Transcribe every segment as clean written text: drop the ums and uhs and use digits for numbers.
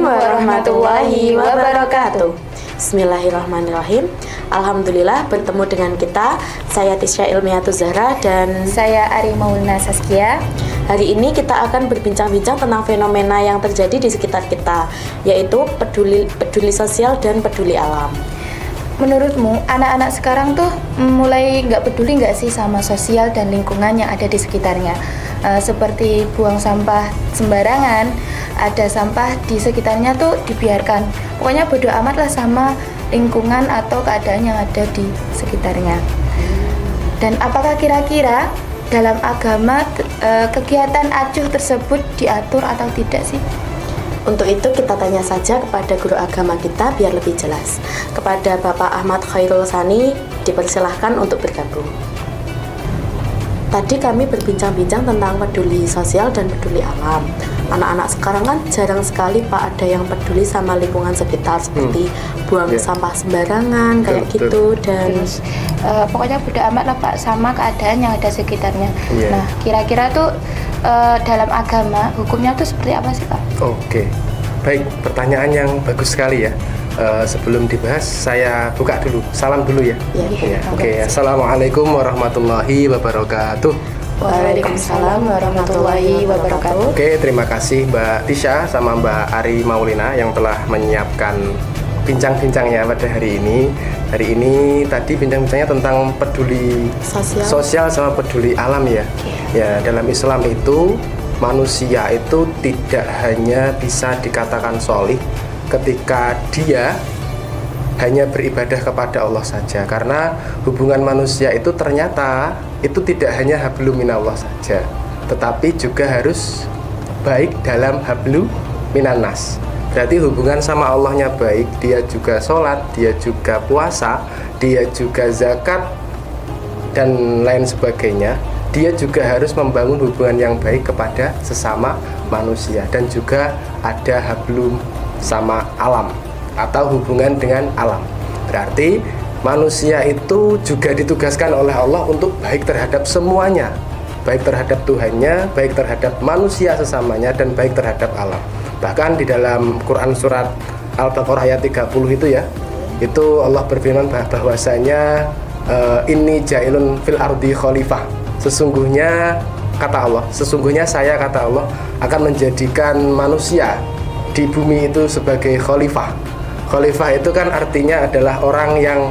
warahmatullahi wabarakatuh. Bismillahirrahmanirrahim. Alhamdulillah bertemu dengan kita. Saya Tisha Ilmiatuz Zahra dan saya Ari Maulina Saskia. Hari ini kita akan berbincang-bincang tentang fenomena yang terjadi di sekitar kita, yaitu peduli sosial dan peduli alam. Menurutmu, anak-anak sekarang tuh mulai nggak peduli nggak sih sama sosial dan lingkungan yang ada di sekitarnya? Seperti buang sampah sembarangan, ada sampah di sekitarnya tuh dibiarkan. Pokoknya bodo amat lah sama lingkungan atau keadaan yang ada di sekitarnya. Dan apakah kira-kira dalam agama kegiatan acuh tersebut diatur atau tidak sih? Untuk itu kita tanya saja kepada guru agama kita biar lebih jelas. Kepada Bapak Ahmad Khairul Sani dipersilahkan untuk bergabung. Tadi kami berbincang-bincang tentang peduli sosial dan peduli alam. Anak-anak sekarang kan jarang sekali Pak ada yang peduli sama lingkungan sekitar, seperti buang sampah sembarangan kayak gitu, dan pokoknya bodo amat lah Pak sama keadaan yang ada sekitarnya. Nah, kira-kira tuh dalam agama hukumnya tuh seperti apa sih Pak? Oke, baik, pertanyaan yang bagus sekali ya. Sebelum dibahas, saya buka dulu. Salam dulu ya. Oke. Assalamualaikum warahmatullahi wabarakatuh. Waalaikumsalam warahmatullahi wabarakatuh. Oke, terima kasih Mbak Tisha sama Mbak Ari Maulina yang telah menyiapkan bincang-bincangnya pada hari ini. Hari ini tadi bincang-bincangnya tentang peduli sosial sama peduli alam ya. Ya, dalam Islam itu manusia itu tidak hanya bisa dikatakan sholih ketika dia hanya beribadah kepada Allah saja, karena hubungan manusia itu ternyata itu tidak hanya hablum minallah saja, tetapi juga harus baik dalam hablum minannas. Berarti hubungan sama Allahnya baik, dia juga sholat, dia juga puasa, dia juga zakat dan lain sebagainya. Dia juga harus membangun hubungan yang baik kepada sesama manusia, dan juga ada hablum sama alam atau hubungan dengan alam. Berarti manusia itu juga ditugaskan oleh Allah untuk baik terhadap semuanya, baik terhadap Tuhannya, baik terhadap manusia sesamanya, dan baik terhadap alam. Bahkan di dalam Quran surat Al-Baqarah ayat 30 itu ya, itu Allah berfirman bahwasanya inni ja'ilun fil ardi khalifah. Sesungguhnya kata Allah, sesungguhnya saya kata Allah akan menjadikan manusia di bumi itu sebagai khalifah. Khalifah itu kan artinya adalah orang yang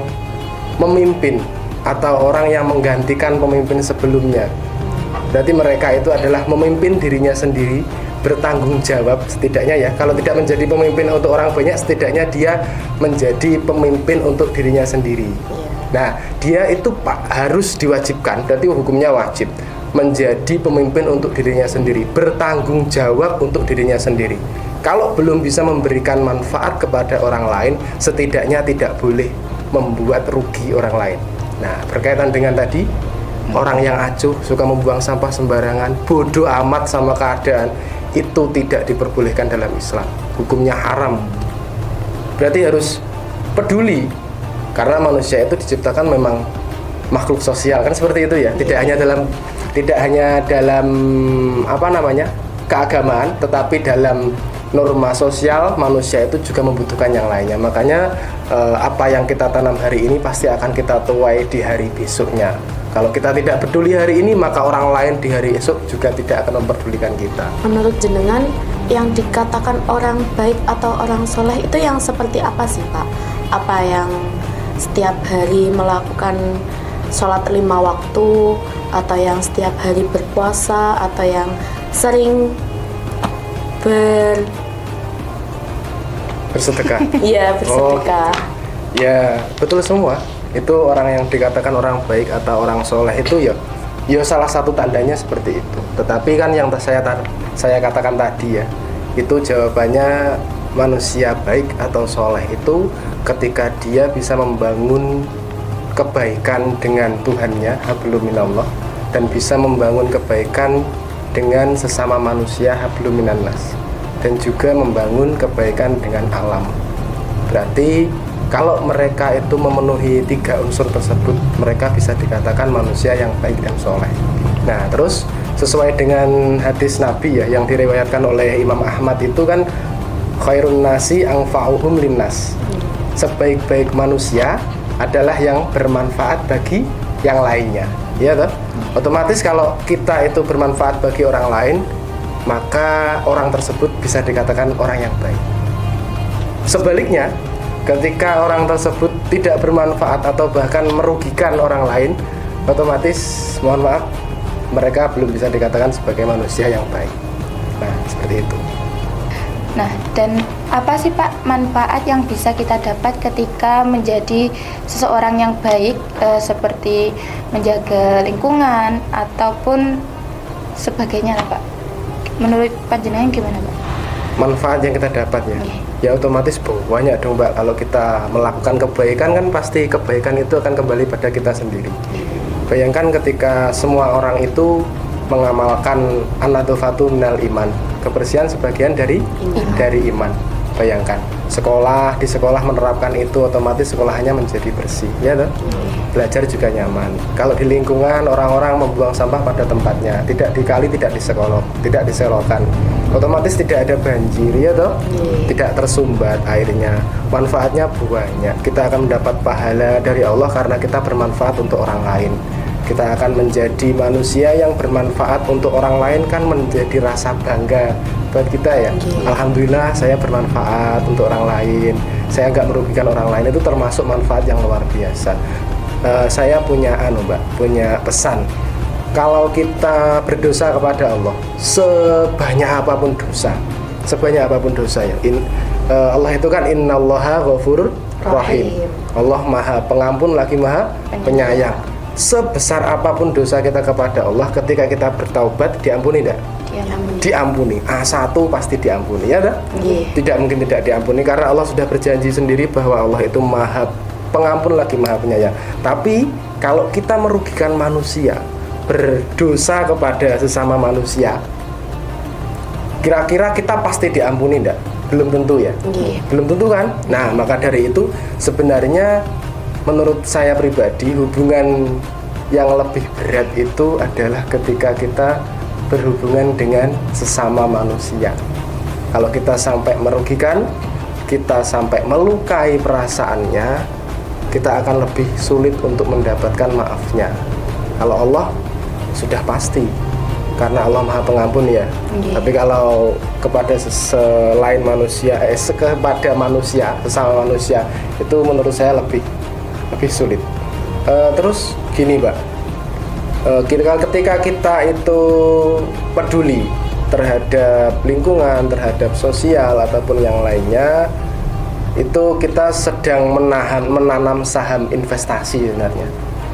memimpin atau orang yang menggantikan pemimpin sebelumnya. Berarti mereka itu adalah memimpin dirinya sendiri, bertanggung jawab setidaknya ya. Kalau tidak menjadi pemimpin untuk orang banyak, setidaknya dia menjadi pemimpin untuk dirinya sendiri. Nah, dia itu harus diwajibkan, berarti hukumnya wajib menjadi pemimpin untuk dirinya sendiri, bertanggung jawab untuk dirinya sendiri. Kalau belum bisa memberikan manfaat kepada orang lain, setidaknya tidak boleh membuat rugi orang lain. Nah, berkaitan dengan tadi, orang yang acuh, suka membuang sampah sembarangan, bodoh amat sama keadaan, itu tidak diperbolehkan dalam Islam. Hukumnya haram. Berarti harus peduli, karena manusia itu diciptakan memang makhluk sosial, kan seperti itu ya. Tidak hanya dalam keagamaan, tetapi dalam norma sosial manusia itu juga membutuhkan yang lainnya. Makanya apa yang kita tanam hari ini pasti akan kita tuai di hari besoknya. Kalau kita tidak peduli hari ini, maka orang lain di hari esok juga tidak akan memperdulikan kita. Menurut jenengan, yang dikatakan orang baik atau orang soleh itu yang seperti apa sih Pak? Apa yang setiap hari melakukan sholat 5 waktu, atau yang setiap hari berpuasa, atau yang sering bersedekah? Iya, bersedekah. Ya, betul semua. Itu orang yang dikatakan orang baik atau orang soleh itu ya salah satu tandanya seperti itu. Tetapi kan yang saya katakan tadi ya, itu jawabannya manusia baik atau soleh itu ketika dia bisa membangun kebaikan dengan Tuhannya, hablum minallah, dan bisa membangun kebaikan dengan sesama manusia, hablum minannas, dan juga membangun kebaikan dengan alam. Berarti kalau mereka itu memenuhi 3 unsur tersebut, mereka bisa dikatakan manusia yang baik dan soleh. Nah, terus sesuai dengan hadis Nabi ya, yang diriwayatkan oleh Imam Ahmad itu kan Khairun nasi anfa'uhum linnas. Sebaik-baik manusia adalah yang bermanfaat bagi yang lainnya. Ya toh? Otomatis kalau kita itu bermanfaat bagi orang lain, maka orang tersebut bisa dikatakan orang yang baik. Sebaliknya, ketika orang tersebut tidak bermanfaat atau bahkan merugikan orang lain, otomatis mohon maaf, mereka belum bisa dikatakan sebagai manusia yang baik. Nah, seperti itu. Nah, dan apa sih Pak manfaat yang bisa kita dapat ketika menjadi seseorang yang baik, seperti menjaga lingkungan ataupun sebagainya lah Pak? Menurut panjenengan gimana Pak? Manfaat yang kita dapat ya, ya otomatis banyak dong Mbak. Kalau kita melakukan kebaikan kan pasti kebaikan itu akan kembali pada kita sendiri. Bayangkan ketika semua orang itu mengamalkan an-nadhafatu minal iman, kebersihan sebagian dari iman. Bayangkan di sekolah menerapkan itu, otomatis sekolahnya menjadi bersih, ya toh? Belajar juga nyaman. Kalau di lingkungan orang-orang membuang sampah pada tempatnya, tidak dikali, tidak diselokan, otomatis tidak ada banjir, ya toh? Tidak tersumbat airnya. Manfaatnya banyak. Kita akan mendapat pahala dari Allah karena kita bermanfaat untuk orang lain. Kita akan menjadi manusia yang bermanfaat untuk orang lain, kan menjadi rasa bangga buat kita ya. Alhamdulillah saya bermanfaat untuk orang lain, saya nggak merugikan orang lain, itu termasuk manfaat yang luar biasa. Saya punya punya pesan. Kalau kita berdosa kepada Allah, sebanyak apapun dosa ya. Allah itu kan innallaha ghafurur rahim. Allah Maha Pengampun lagi Maha Penyayang. Sebesar apapun dosa kita kepada Allah, ketika kita bertaubat, diampuni tidak? Diampuni. A1 pasti diampuni, ya tak? Tidak mungkin tidak diampuni, karena Allah sudah berjanji sendiri bahwa Allah itu Maha Pengampun lagi Maha Penyayang. Tapi kalau kita merugikan manusia, berdosa kepada sesama manusia, kira-kira kita pasti diampuni tidak? Belum tentu ya. Belum tentu kan? Nah, maka dari itu sebenarnya menurut saya pribadi, hubungan yang lebih berat itu adalah ketika kita berhubungan dengan sesama manusia. Kalau kita sampai merugikan, kita sampai melukai perasaannya, kita akan lebih sulit untuk mendapatkan maafnya. Kalau Allah sudah pasti, karena Allah Maha Pengampun ya. Tapi kalau kepada selain manusia, kepada manusia, sesama manusia, itu menurut saya lebih sulit. Terus gini Mbak, ketika kita itu peduli terhadap lingkungan, terhadap sosial ataupun yang lainnya, itu kita sedang menanam saham investasi sebenarnya.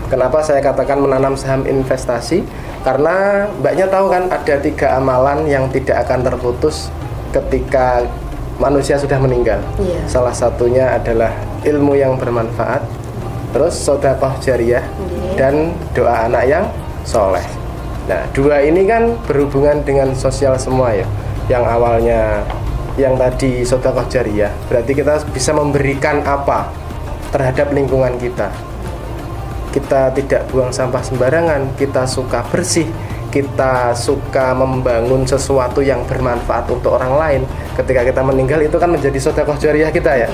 Kenapa saya katakan menanam saham investasi? Karena Mbaknya tahu kan ada 3 amalan yang tidak akan terputus ketika manusia sudah meninggal. Salah satunya adalah ilmu yang bermanfaat, terus sedekah jariyah, dan doa anak yang soleh. Nah, 2 ini kan berhubungan dengan sosial semua ya. Yang awalnya yang tadi sedekah jariyah, berarti kita bisa memberikan apa terhadap lingkungan kita. Kita tidak buang sampah sembarangan, kita suka bersih, kita suka membangun sesuatu yang bermanfaat untuk orang lain. Ketika kita meninggal, itu kan menjadi sedekah jariyah kita ya.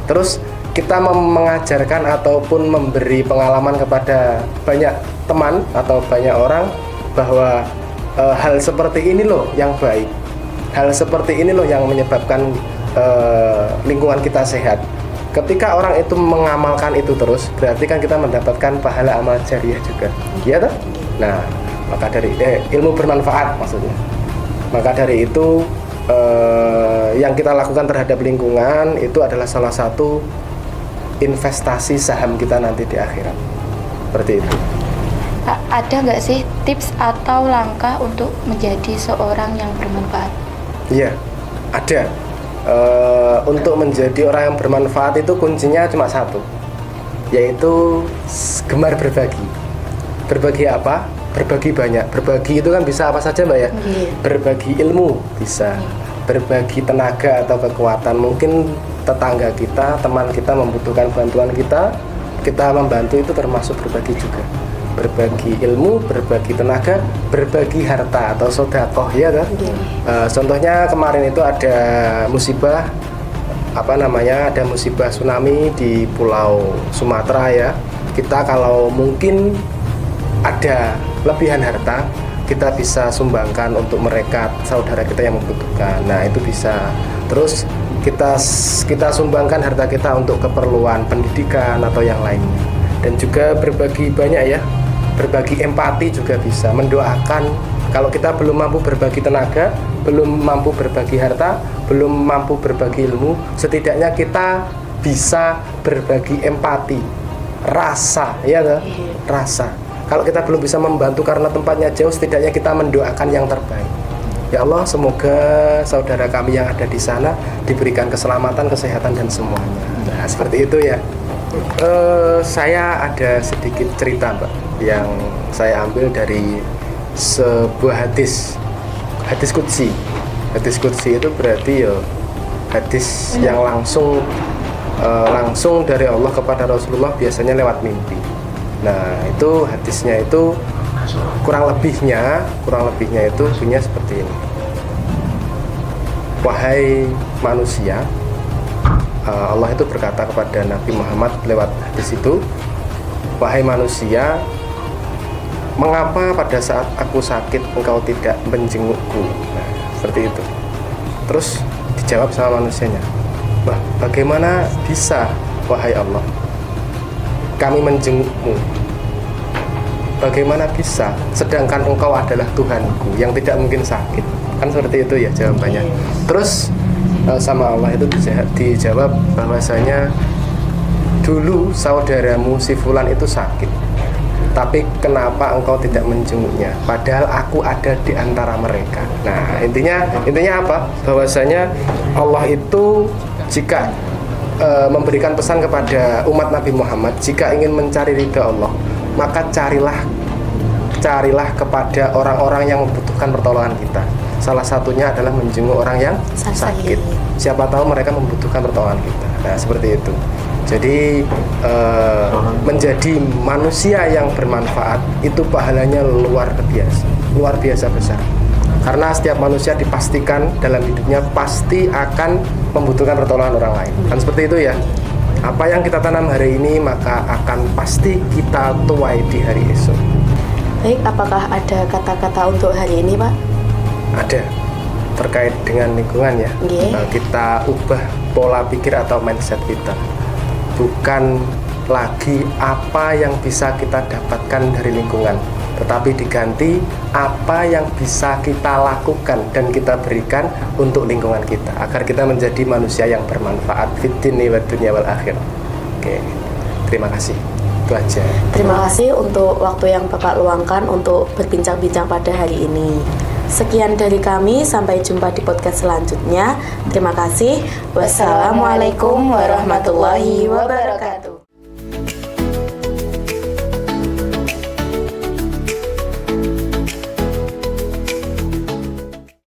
Terus kita mengajarkan ataupun memberi pengalaman kepada banyak teman atau banyak orang bahwa hal seperti ini loh yang baik, hal seperti ini loh yang menyebabkan lingkungan kita sehat. Ketika orang itu mengamalkan itu terus, berarti kan kita mendapatkan pahala amal jariah juga, ya toh? Nah, maka dari ilmu bermanfaat maksudnya. Maka dari itu yang kita lakukan terhadap lingkungan itu adalah salah satu investasi saham kita nanti di akhirat. Seperti itu. Ada nggak sih tips atau langkah untuk menjadi seorang yang bermanfaat? Iya, ada. Untuk menjadi orang yang bermanfaat itu kuncinya cuma satu, yaitu gemar berbagi. Berbagi apa? Berbagi banyak. Berbagi itu kan bisa apa saja Mbak ya? Berbagi ilmu bisa, berbagi tenaga atau kekuatan. Mungkin tetangga kita, teman kita membutuhkan bantuan kita membantu, itu termasuk berbagi juga. berbagi ilmu, berbagi tenaga, berbagi harta atau sedekah ya kan? Contohnya kemarin itu ada musibah ada musibah tsunami di Pulau Sumatera ya. Kita kalau mungkin ada lebihan harta, kita bisa sumbangkan untuk mereka, saudara kita yang membutuhkan. Nah itu bisa. Terus kita sumbangkan harta kita untuk keperluan pendidikan atau yang lainnya. Dan juga berbagi banyak ya, berbagi empati juga bisa. Mendoakan, kalau kita belum mampu berbagi tenaga, belum mampu berbagi harta, belum mampu berbagi ilmu, setidaknya kita bisa berbagi empati, rasa, ya kan? Rasa. Kalau kita belum bisa membantu karena tempatnya jauh, setidaknya kita mendoakan yang terbaik. Ya Allah, semoga saudara kami yang ada di sana diberikan keselamatan, kesehatan dan semuanya. Nah, seperti itu ya. Saya ada sedikit cerita, Mbak, yang saya ambil dari sebuah hadis qudsi. Hadis qudsi itu berarti ya hadis yang langsung dari Allah kepada Rasulullah, biasanya lewat mimpi. Nah, itu hadisnya itu kurang lebihnya itu bunyinya seperti ini. Wahai manusia, Allah itu berkata kepada Nabi Muhammad lewat hadis itu, wahai manusia, mengapa pada saat aku sakit engkau tidak menjengukku? Nah, seperti itu. Terus dijawab sama manusianya, bagaimana bisa wahai Allah kami menjengukmu? Bagaimana bisa, sedangkan engkau adalah Tuhanku yang tidak mungkin sakit? Kan seperti itu ya jawabannya. Terus sama Allah itu dijawab bahwasanya dulu saudaramu si Fulan itu sakit, tapi kenapa engkau tidak menjenguknya? Padahal aku ada di antara mereka. Nah, intinya apa? Bahwasanya Allah itu jika memberikan pesan kepada umat Nabi Muhammad, jika ingin mencari ridha Allah, maka carilah kepada orang-orang yang membutuhkan pertolongan kita. Salah satunya adalah menjenguk orang yang sakit. Siapa tahu mereka membutuhkan pertolongan kita. Nah, seperti itu. Jadi menjadi manusia yang bermanfaat itu pahalanya luar biasa besar. Karena setiap manusia dipastikan dalam hidupnya pasti akan membutuhkan pertolongan orang lain. Kan seperti itu ya. Apa yang kita tanam hari ini maka akan pasti kita tuai di hari esok. Baik, apakah ada kata-kata untuk hari ini, Pak? Ada, terkait dengan lingkungan ya. Kita ubah pola pikir atau mindset kita. Bukan lagi apa yang bisa kita dapatkan dari lingkungan, tetapi diganti apa yang bisa kita lakukan dan kita berikan untuk lingkungan kita, agar kita menjadi manusia yang bermanfaat fid dini wad dunya wal akhir. Oke, terima kasih. Itu aja. Terima kasih untuk waktu yang Bapak luangkan untuk berbincang-bincang pada hari ini. Sekian dari kami, sampai jumpa di podcast selanjutnya. Terima kasih. Wassalamualaikum warahmatullahi wabarakatuh.